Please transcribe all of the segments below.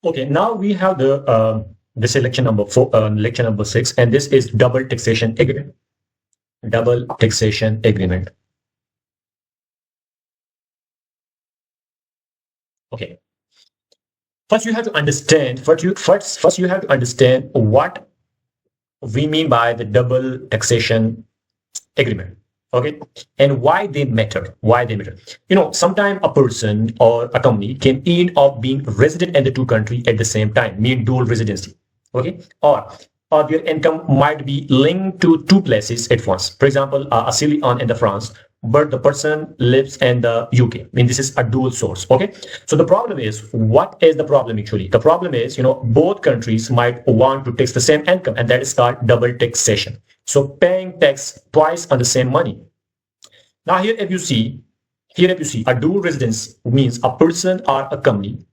Okay, now we have this lecture number 6, and this is double taxation agreement. Double taxation agreement. Okay. First, you have to understand. First, you have to understand what we mean by the double taxation agreement. Okay, and why they matter. Sometimes a person or a company can end up being resident in the two countries at the same time, mean dual residency. Okay, or their income might be linked to two places at once. For example, a citizen in the France, but the person lives in the UK. I mean, this is a dual source. Okay, so the problem is, what is the problem actually? The problem is, both countries might want to tax the same income, and that is called double taxation. So paying tax twice on the same money. Now here if you see a dual residence means a person or a company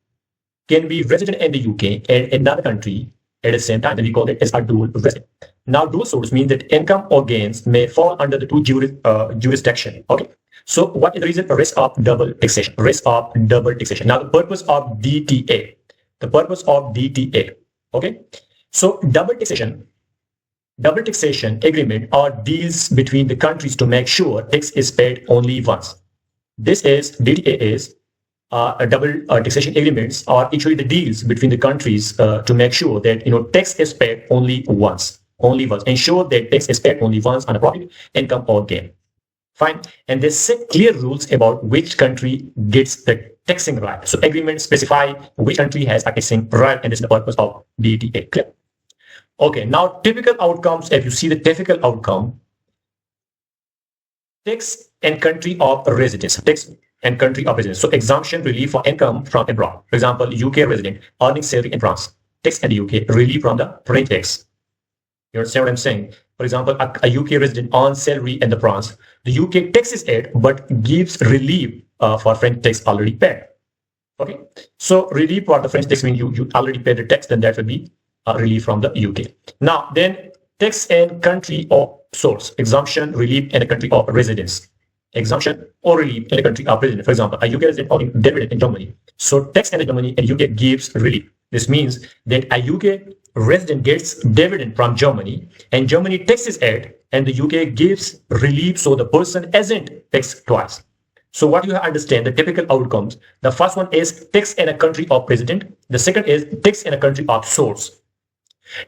can be resident in the UK and another country at the same time. Then we call it as a dual resident. Now dual source means that income or gains may fall under the two jurisdiction. Okay. So what is the reason? Risk of double taxation. Risk of double taxation. Now the purpose of DTA. The purpose of DTA. Okay. So double taxation agreement are deals between the countries to make sure tax is paid only once. This is DTAs. Double taxation agreements are actually the deals between the countries to make sure that tax is paid only once. Ensure that tax is paid only once on a profit, income, or gain. Fine. And they set clear rules about which country gets the taxing right. So agreements specify which country has a taxing right, and this is the purpose of DTA. Clear? Okay, now typical outcomes. If you see the typical outcome, tax and country of residence. Tax and country of residence. So exemption relief for income from abroad. For example, UK resident earning salary in France. Tax in the UK, relief from the French tax. You understand what I'm saying? For example, a UK resident earns salary in the France. The UK taxes it, but gives relief for French tax already paid. Okay, so relief for the French tax means you already paid the tax, then that will be relief from the UK. Now, then tax and country of source, exemption, relief in a country of residence. Exemption or relief in a country of residence. For example, a UK resident owning dividend in Germany. So tax in Germany and UK gives relief. This means that a UK resident gets dividend from Germany and Germany taxes it and the UK gives relief, so the person isn't taxed twice. So what you have to understand, the typical outcomes. The first one is tax in a country of resident. The second is tax in a country of source.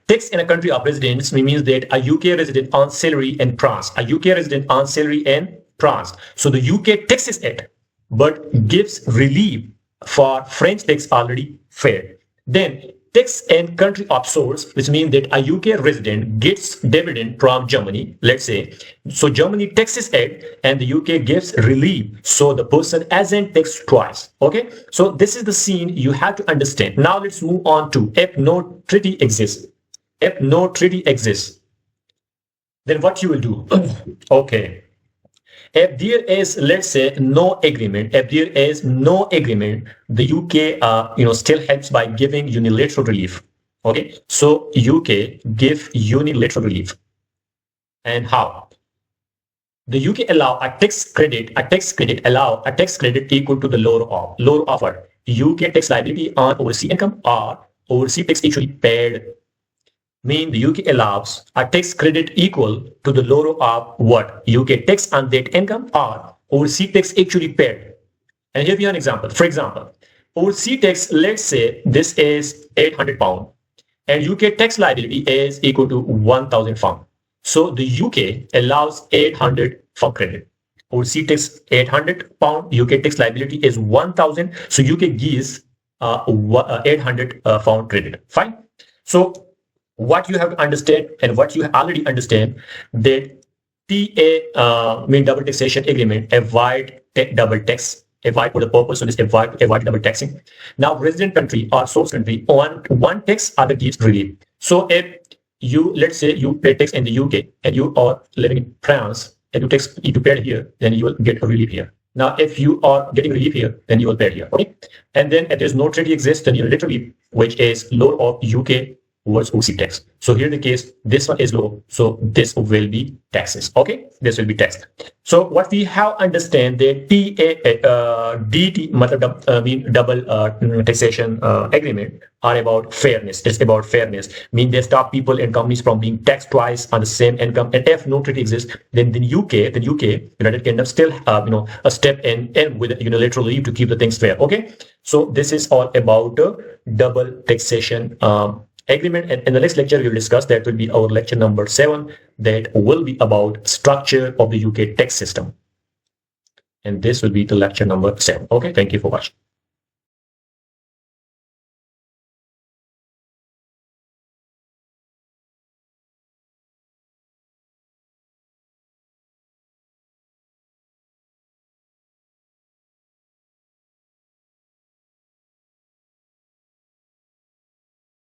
Tax in a country of residence means that a UK resident earns salary in France. A UK resident earns salary in France. So the UK taxes it, but gives relief for French tax already paid. Then tax in country of source, which means that a UK resident gets dividend from Germany, let's say. So Germany taxes it and the UK gives relief, so the person isn't taxed twice. Okay, so this is the scene you have to understand. Now let's move on to if no treaty exists. If no treaty exists, then what you will do? Okay, if there is, let's say, no agreement, the UK still helps by giving unilateral relief. Okay, so UK give unilateral relief. And how? The UK allow a tax credit equal to the lower of what? UK tax liability on overseas income or overseas tax actually paid. Mean the UK allows a tax credit equal to the lower of what? UK tax on that income or overseas tax actually paid. And here we have an example. For example, overseas tax, let's say this is £800 and UK tax liability is equal to £1,000. So the UK allows £800 credit. Overseas tax £800, UK tax liability is 1,000. So UK gives £800 credit. Fine. So what you have to understand and what you already understand, that double taxation agreement avoid double tax. Avoid for the purpose of this, avoid double taxing. Now resident country or source country on one tax, other gives relief. So if you, let's say you pay tax in the UK and you are living in France and you pay here, then you will get a relief here. Now if you are getting relief here, then you will pay here. Okay, and then if there's no treaty exists, then you literally, which is lower of UK towards OC tax. So here the case, this one is low, so this will be taxes. Okay, this will be tax. So what we have understand that DT double taxation agreement are about fairness. It's about fairness. Mean they stop people and companies from being taxed twice on the same income. And if no treaty exists, then the UK, United Kingdom, still a step in with unilateral leave to keep the things fair. Okay, so this is all about double taxation agreement, and in the next lecture we will discuss. That will be our lecture number 7, that will be about structure of the UK tax system, and this will be the lecture number 7. Okay, thank you for watching.